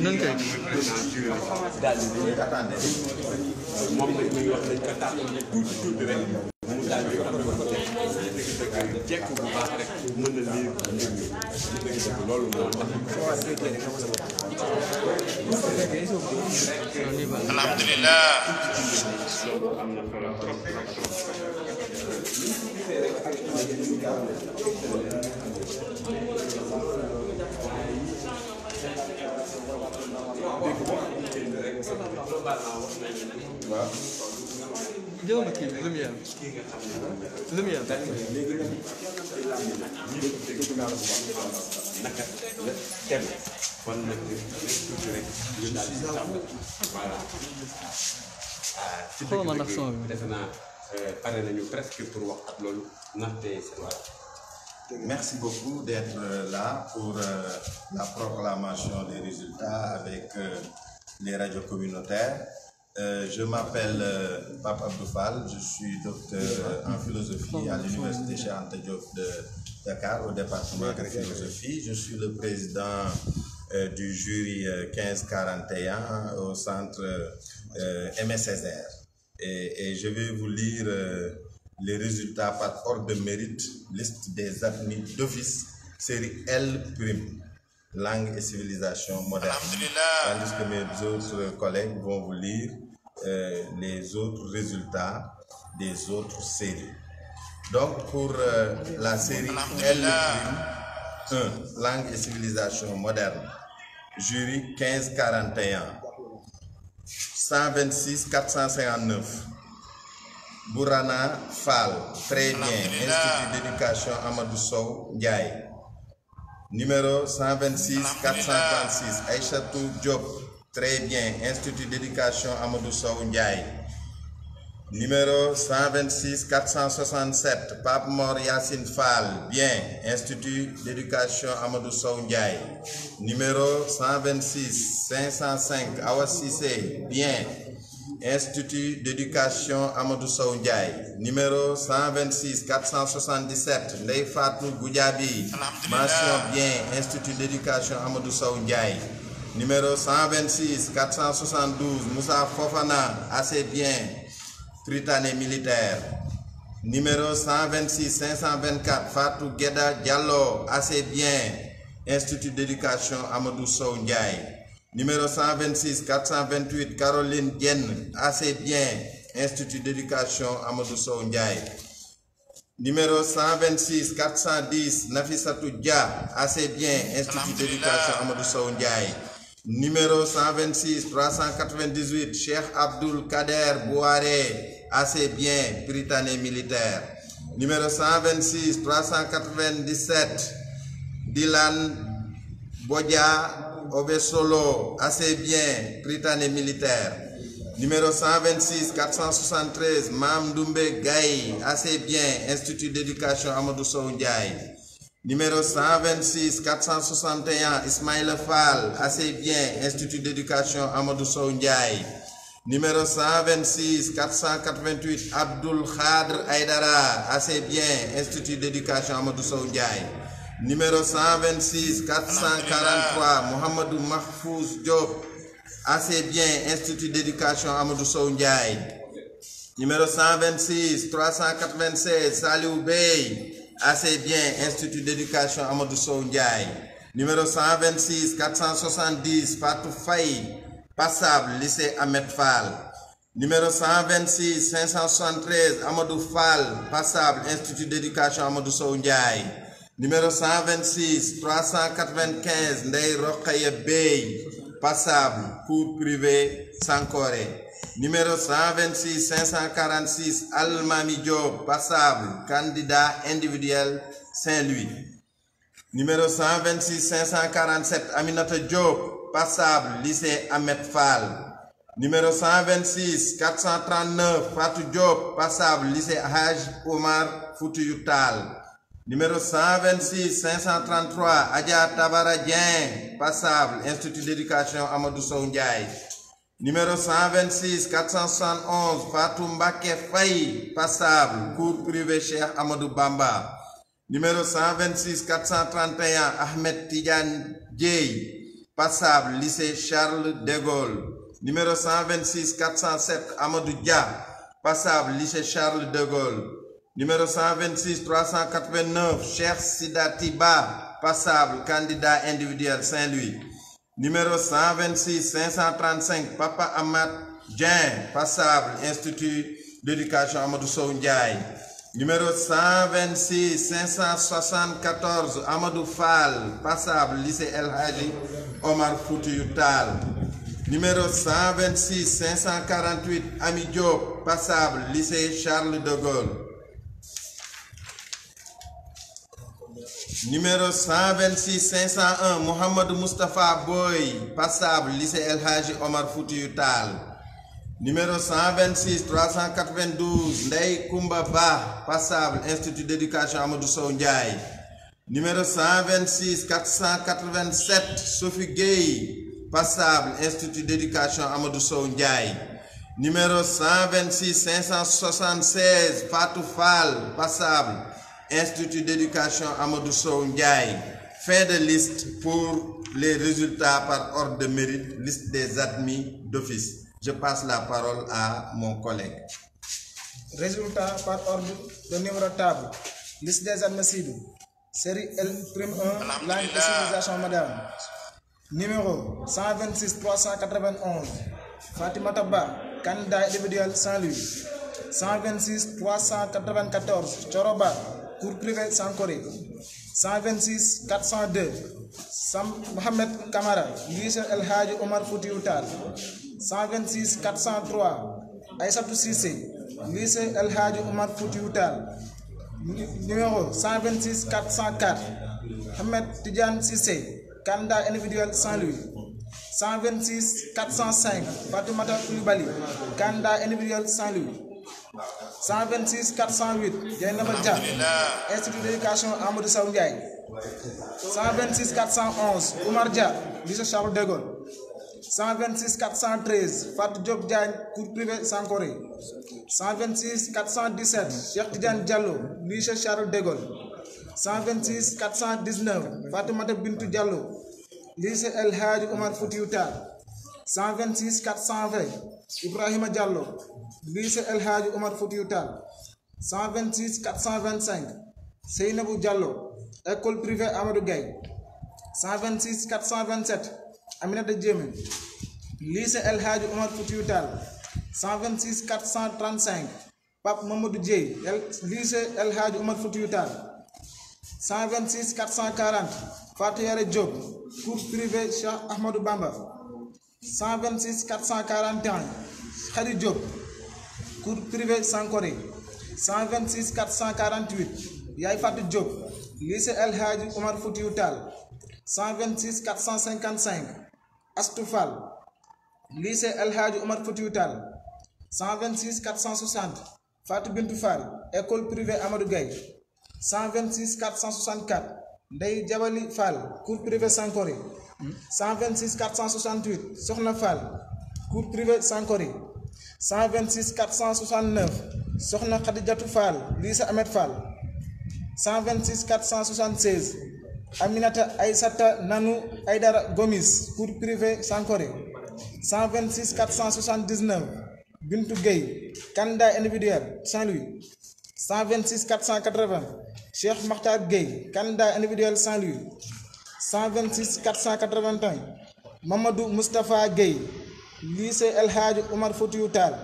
nan kay daal di moom nag muy wax dañ ko taal tuuti rek mu daal di jekk bu baax rek mën na lire mbir mi dëgg loolu moo tax alhamdulillah loolu am na solo trop waaw. jël ma kii lumière lumière naka la tem kon nag tuuti rek ñu daal di tàmbali voilà ci dëgg defe naa pare nañu presque pour wax ak loolu ndaxte voilà. Merci beaucoup d'être là pour la proclamation des résultats avec les radios communautaires. Je m'appelle Pape Abdou Fall, je suis docteur en philosophie à l'université Cheikh Anta Diop de Dakar au département de philosophie. Je suis le président du jury 1541 au centre Aimé Césaire. Et je vais vous lire les résultats par ordre de mérite, liste des admis d'office, série L', langue et civilisation moderne. Tandis que mes autres collègues vont vous lire les autres résultats des autres séries. Donc pour la série L', 1, langue et civilisation moderne, jury 1541, 126 459. Bourana Fall, très bien, Institut d'éducation Amadou Sow Ndiaye. Numéro 126 436, Aïchatou Diop, très bien, Institut d'éducation Amadou Sow Ndiaye. Numéro 126 467, Pape Mor Yassine Fall, bien, Institut d'éducation Amadou Sow Ndiaye. Numéro 126 505, Awa Cissé, bien, Institut d'éducation Amadou Sow Ndiaye. Numéro 126 477, Ndeye Fatou Goudiabi, mention bien, Institut d'éducation Amadou Sow Ndiaye. Numéro 126 472, Moussa Fofana, assez bien, Prytanée militaire. Numéro 126 524, Fatou Gueda Diallo, assez bien, Institut d'éducation Amadou Sow Ndiaye. Numéro 126 428, Caroline Dienne, assez bien, Institut d'éducation Amadou Sow Ndiaye. Numéro 126 410, Nafissatou Dia, assez bien, Institut d'éducation Amadou Sow Ndiaye. Numéro 126 398, Cheikh Abdoul Kader Bouaré, assez bien, Prytanée militaire. Numéro 126 397, Dylan Bodia Obesolo, assez bien, Prytanée militaire. Numéro 126 473, Mam Doumbé Gaye, assez bien, Institut d'éducation Amadou Sow Ndiaye. Numéro 126 461, Ismaïla Fall, assez bien, Institut d'éducation Amadou Sow Ndiaye. Numéro 126 488, Abdoul Khadr Aïdara, assez bien, Institut d'éducation Amadou Sow Ndiaye. Numéro 126 443, Mohamedou Mahfouz Diop, assez bien, Institut d'éducation Amadou Sow Ndiaye. Numéro 126 396, Saliou Bey, assez bien, Institut d'éducation Amadou Sow Ndiaye. Numéro 126 470, Fatou Faye, passable, lycée Ahmed Fall. Numéro 126 573, Amadou Fall, passable, Institut d'éducation Amadou Sow Ndiaye. Numéro 126 395, Ndeye Rokhaya Bey, passable, cours privé Sankoré. Numéro 126 546, Almami Diop, passable, candidat individuel Saint-Louis. Numéro 126 547, Aminata Diop, passable, lycée Ahmed Fall. Numéro 126 439, Fatou Diop, passable, lycée Haj Omar Foutiyou Tall. Numéro 126 533, Adja Tabara Dien, passable, Institut d'éducation Amadou Sow Ndiaye. Numéro 126 471, Fatou Mbake Faye, passable, cours privé Cheikh Amadou Bamba. Numéro 126 431, Ahmed Tidiane Dieye, passable, lycée Charles de Gaulle. Numéro 126 407, Amadou Dia, passable, lycée Charles de Gaulle. Numéro 126 389, Cheikh Sidati Ba, passable, candidat individuel Saint-Louis. Numéro 126 535, Papa Ahmad Dien, passable, Institut d'éducation Amadou Sow Ndiaye. Numéro 126 574, Amadou Fall, passable, lycée El Hadji Omar Foutiyou Tall. Numéro 126 548, Ami Diop, passable, lycée Charles de Gaulle. Numéro 126 501, Mohamed Moustapha Boy, passable, lycée El Hadji Omar Foutiyou Tall. Numéro 126 392, Ndeye Koumba Ba, passable, Institut d'éducation Amadou Sow Ndiaye. Numéro 126 487, Sophie Gueye, passable, Institut d'éducation Amadou Sow Ndiaye. Numéro 126 576, Fatou Fall, passable, Institut d'éducation Amadou Sow Ndiaye. Fin de liste pour les résultats par ordre de mérite, liste des admis d'office. Je passe la parole à mon collègue. Résultats par ordre de numéro table. Liste des admissibles. Série L'1, langue de civilisation madame. Numéro 126 391. Fatimata Ba, candidat individuel Saint-Louis. 126 394. Choroba, cours privé Sankoré. 126 402. Mohamed Kamara, lycée El Hadji Omar Foutiyou Tall. 126 403, Aïssatou Cissé, lycée El Hadji Omar Foutiyou Tall. Numéro 126 404, Ahmed Tidiane Cissé, candidat individuel Saint-Louis. 126 405, Fatoumata Koulibaly, candidat individuel Saint-Louis. 126 408, Dieynaba Dia, Institut d'éducation Amadou Sow Ndiaye. 126 411, Oumar Dia, lycée Charles de Gaulle. 126 413, Fatou Diop Diagne, cours privé Sankoré. 126 417, Cheikh Tidiane Diallo, lycée Charles de Gaulle. 126 419, Fatoumata Bintou Diallo, lycée El Hadji Omar Foutiyou Tall. 126 420, Ibrahima Diallo, lycée El Hadji Omar Foutiyou Tall. 126 425, Seynabou Diallo, école privée Amadou Gaye. 126 427, Aminata Djemé, lycée El Hadji Omar Foutiyou Tall. 126 435, Pape Mamadou Dieye, lycée El Hadji Omar Foutiyou Tall. 126 440, Fatou Yare Diop, cours privé Cheikh Ahmadou Bamba. 126 441, Khady Diop, cours privé Sankoré. 126 448, Yaye Fatou Diop, lycée El Hadji Omar Foutiyou Tall. 126 455, Astou Fall, lycée El Hadji Omar Foutiyou Tall. 126 460, Fatou Bintou Fall, école privée Amadou Gaye. 126 464, Ndeye Diabali Fall, cours privé Sankoré. 126 468, Sokhna Fall, cours privé Sankoré. 126 469, Sokhna Khadijatou Fall, lycée Ahmed Fall. 126 476, Aminata Aïssata Nanou Aïdara Gomis, cours privé Sankoré. 126 479, Bintou Gueye, candidat individuel Saint-Louis. 126 480, Cheikh Makhtar Gueye, candidat individuel Saint-Louis. 126 481, Mamadou Moustapha Gueye, lycée El Hadji Omar Foutiyou Tall.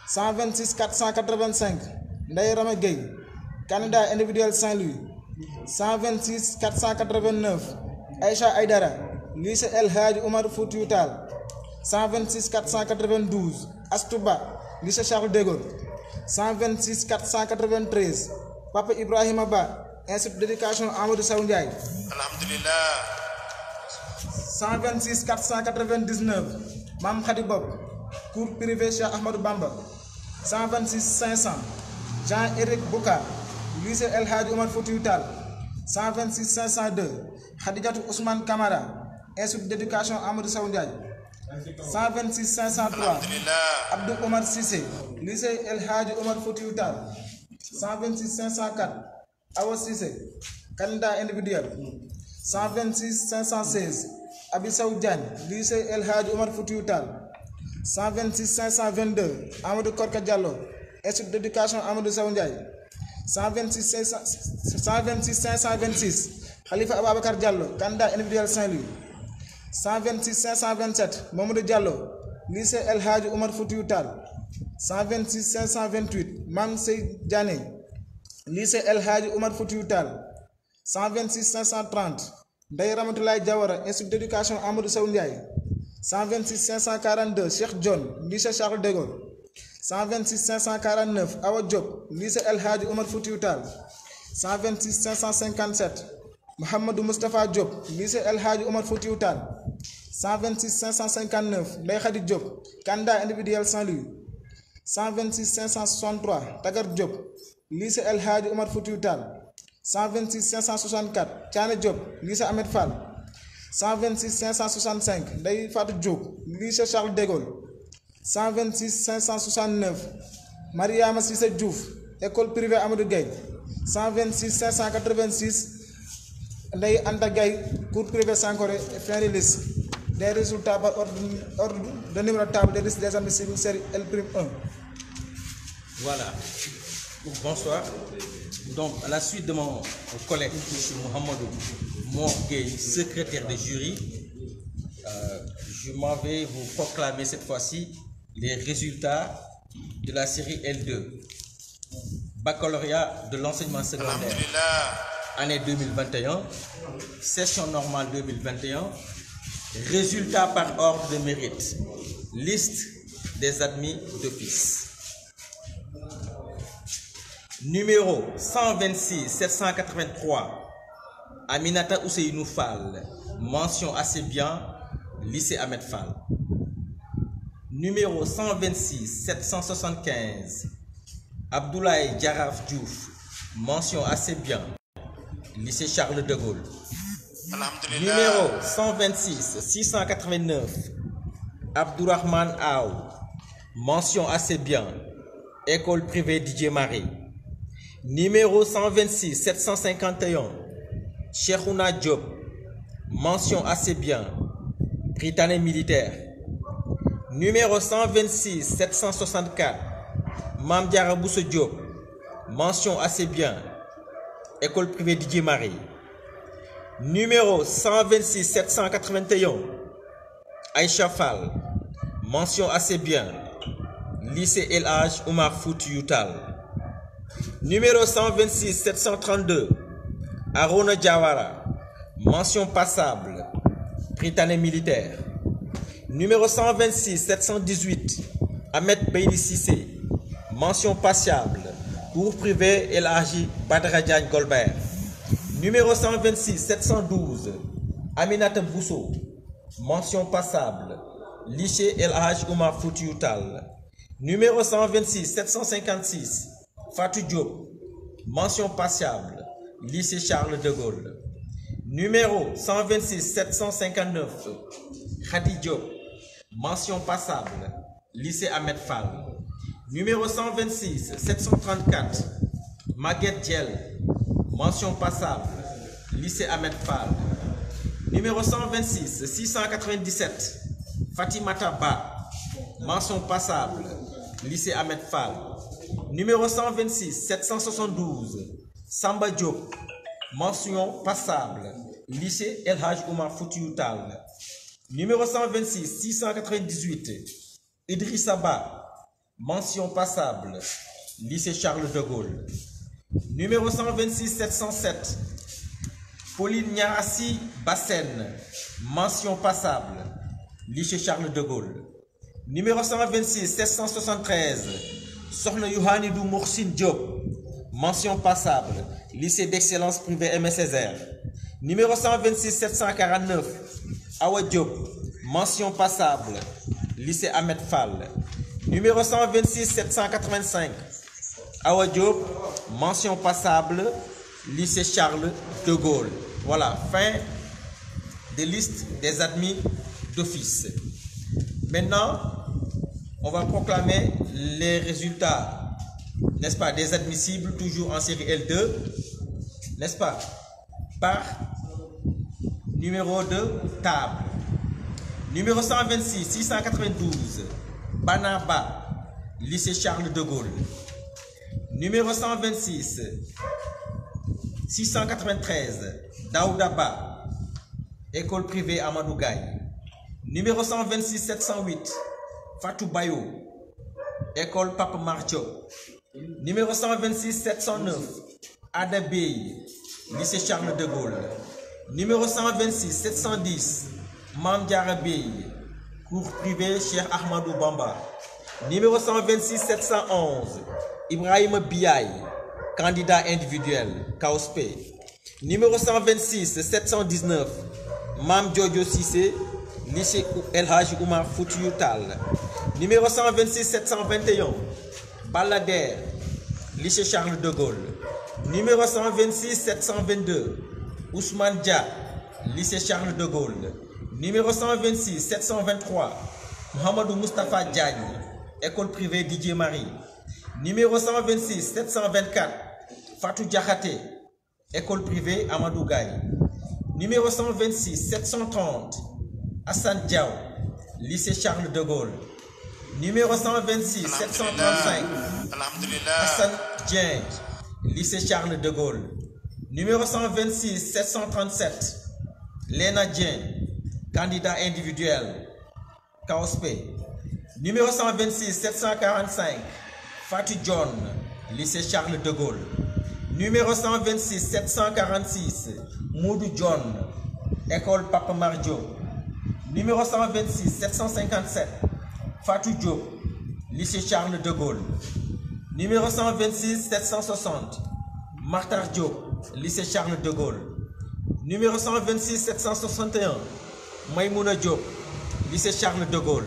126 485, Ndeye Rama Gueye, candidat individuel Saint-Louis. 126 489, Aïcha Aïdara, lycée El Hadji Omar Foutiyou Tall. 126 492, Astouba, lycée Charles de Gaulle. 126 493, Papa Ibrahima Ba, Institut d'éducation Amadou Sow Ndiaye. Alhamdulillah. 126 499, Mam Khady Bob, cours privé Cheikh Ahmadou Bamba. 126 500, Jean-Éric Bouka, lycée El Hadji Omar Foutiyou Tall. 126 502, Khadijatou Ousmane Kamara, Institut d'éducation Amadou Sow Ndiaye. 126 503, Abdou Omar Cissé, lycée El Hadji Omar Foutiyou Tall. 126 504, Awa Cissé, candidat individuel. 126 516, Abissaou Diagne, lycée El Hadj Omar Foutiyou Tall. 126 522, Amadou Korka Diallo, Institut d'éducation Amadou Sow Ndiaye. 126 526, Khalifa Ababakar Diallo, candidat individuel Saint-Louis. 126 527, Mamadou Diallo, lycée El Hadj Omar Foutiyou Tall. 126 528, Mam Sey Diané, lycée El Hadj Omar Foutiyou Tall. 126 530, Ndeye Ramatoulaye Diawara, Institut d'éducation Amadou Sow Ndiaye. 126 542, Cheikh John, lycée Charles de Gaulle. 126 549, Awa Diop, lycée El Hadj Omar Foutiyou Tall. 126 557, Mohamedou Moustapha Diop, lycée El Hadj Omar Foutiyou Tall. 126 559, Ndeye Khady Diop, candidat individuel Saint-Louis. 126 563, Tagar Diop, lycée El Hadj Omar Foutiyou Tall. 126 564, Thiané Diop, lycée Ahmed Fall. 126 565, Ndeye Fatou Diop, lycée Charles de Gaulle. 126 569, Mariama Cissé Diouf, école privée Amadou Gueye. 126 586, Ndeye Anta Gueye, cours privé Sankoré, fin de liste. Des résultats par ordre de numéro de table des listes des admissibles série L'1. Voilà. Bonsoir. Donc, à la suite de mon collègue, M. Mohamedou Morgueil, secrétaire de jury, je m'en vais vous proclamer cette fois-ci les résultats de la série L2. Baccalauréat de l'enseignement secondaire, année 2021, session normale 2021, résultats par ordre de mérite, liste des admis d'office. Numéro 126 783, Aminata Ousseynou Fall, mention assez bien, lycée Ahmed Fall. Numéro 126 775, Abdoulaye Diaraf Diouf, mention assez bien, lycée Charles de Gaulle. Numéro 126 689, Abdourahman Aou, mention assez bien, école privée Didier Marie. Numéro 126 751, Cheikhouna Diop, mention assez bien, Britannique militaire. Numéro 126 764, Mam Diarra Bousso Diop, mention assez bien, école privée Didier Marie. Numéro 126 781, Aïcha Fall, mention assez bien, lycée El Hadj Omar Foutiyou Tall. Numéro 126 732, Arona Diawara, mention passable, Britannique militaire. Numéro 126 718, Ahmed Beyli Cissé, mention passable, cours privé El Hadji Badara Diagne Golbert. Numéro 126 712, Aminata Bousso, mention passable, lycée El Hadj Omar Foutiyou Tall. Numéro 126 756, Fatou Diop, mention passable, lycée Charles de Gaulle. Numéro 126 759, Khady Diop, mention passable, lycée Ahmed Fall. Numéro 126 734, Maguette Diel, mention passable, lycée Ahmed Fall. Numéro 126 697, Fatimata Ba, mention passable, lycée Ahmed Fall. Numéro 126 772, Samba Diop, mention passable, lycée El Hadj Omar Foutiyou Tall. Numéro 126 698, Idrissa Ba, mention passable, lycée Charles de Gaulle. Numéro 126 707, Pauline Niarassi Bassène, mention passable, lycée Charles de Gaulle. Numéro 126 773, Sokhna Yohanidou Moursine Diop, mention passable, lycée d'excellence privé Aimé Césaire. Numéro 126 749, Awa Diop, mention passable, lycée Ahmed Fall. Numéro 126 785, Awa Diop, mention passable, lycée Charles de Gaulle. Voilà, fin de liste des admis d'office. Maintenant, on va proclamer les résultats, n'est-ce pas, des admissibles, toujours en série L2, n'est-ce pas, par numéro de table. Numéro 126, 692, Banaba, lycée Charles de Gaulle. Numéro 126, 693, Daoudaba, école privée Amadou Gaye. Numéro 126, 708, Fatou Bayo, école Papa Marcho. Numéro 126, 709, Adabey, lycée Charles de Gaulle. Numéro 126, 710, Mam Diara Bey, cours privé Cheikh Ahmadou Bamba. Numéro 126, 711, Ibrahim Biaye, candidat individuel, KOSP. Numéro 126, 719, Mam Jojo Sissé, lycée El Hadji Oumar Foutiyou Tall. Numéro 126, 721, Balader, lycée Charles de Gaulle. Numéro 126, 722, Ousmane Dia, lycée Charles de Gaulle. Numéro 126, 723, Mohamedou Moustapha Diagne, école privée Didier Marie. Numéro 126, 724, Fatou Diakhaté, école privée Amadou Gaye. Numéro 126, 730, Hassan Diaw, lycée Charles de Gaulle. Numéro 126, 735, Hassan Dien, lycée Charles de Gaulle. Numéro 126, 737, Léna Dien, candidat individuel, KOSP. Numéro 126, 745, Fatou John, lycée Charles de Gaulle. Numéro 126, 746, Moudou John, école Papa Mardio. Numéro 126, 757, Fatou Diop, lycée Charles de Gaulle. Numéro 126, 760, Martar Diop, lycée Charles de Gaulle. Numéro 126, 761, Maïmouna Diop, lycée Charles de Gaulle.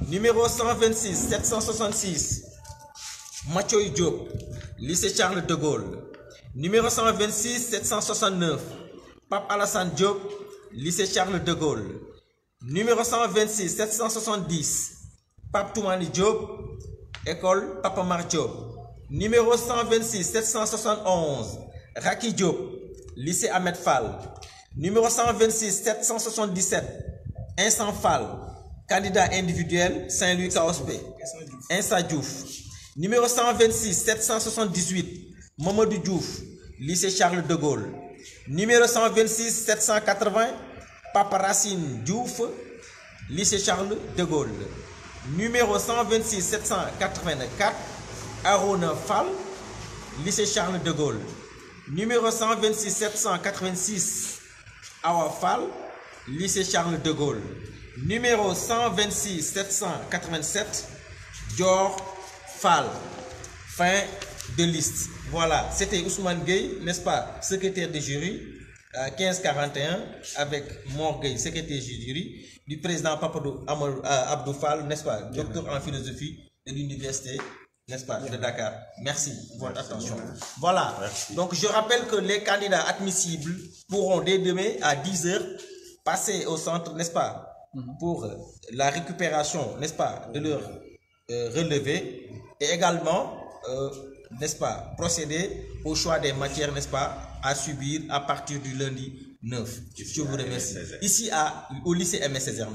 Numéro 126, 766, Mathieu Diop, lycée Charles de Gaulle. Numéro 126, 769, Pape Alassane Diop, lycée Charles de Gaulle. Numéro 126, 770, Pape Toumani Diop, école Papa Mar Diop. Numéro 126, 771, Raki Diop, lycée Ahmed Fall. Numéro 126, 777, Insan Fall, candidat individuel Saint-Louis KOSP. Insa Diouf. Numéro 126, 778, Mamadou Diouf, lycée Charles de Gaulle. Numéro 126, 780, Papa Racine Diouf, lycée Charles de Gaulle. Numéro 126, 784, Arona Fall, lycée Charles de Gaulle. Numéro 126, 786, Awa Fall, lycée Charles de Gaulle. Numéro 126, 787, Dior Fall. Fin de liste. Voilà, c'était Ousmane Gueye, n'est-ce pas, secrétaire de jury, 1541, avec Mor Gueye, secrétaire de jury, du président Papadou Abdou Fall, n'est-ce pas, docteur en philosophie de l'université, n'est-ce pas, de Dakar. Merci pour votre attention. Voilà, donc je rappelle que les candidats admissibles pourront dès demain à 10h passer au centre, n'est-ce pas, pour la récupération, n'est-ce pas, de leur relevé, et également, n'est-ce pas, procéder au choix des matières, n'est-ce pas, à subir à partir du lundi 9. Je vous remercie. Ici au lycée Aimé Césaire.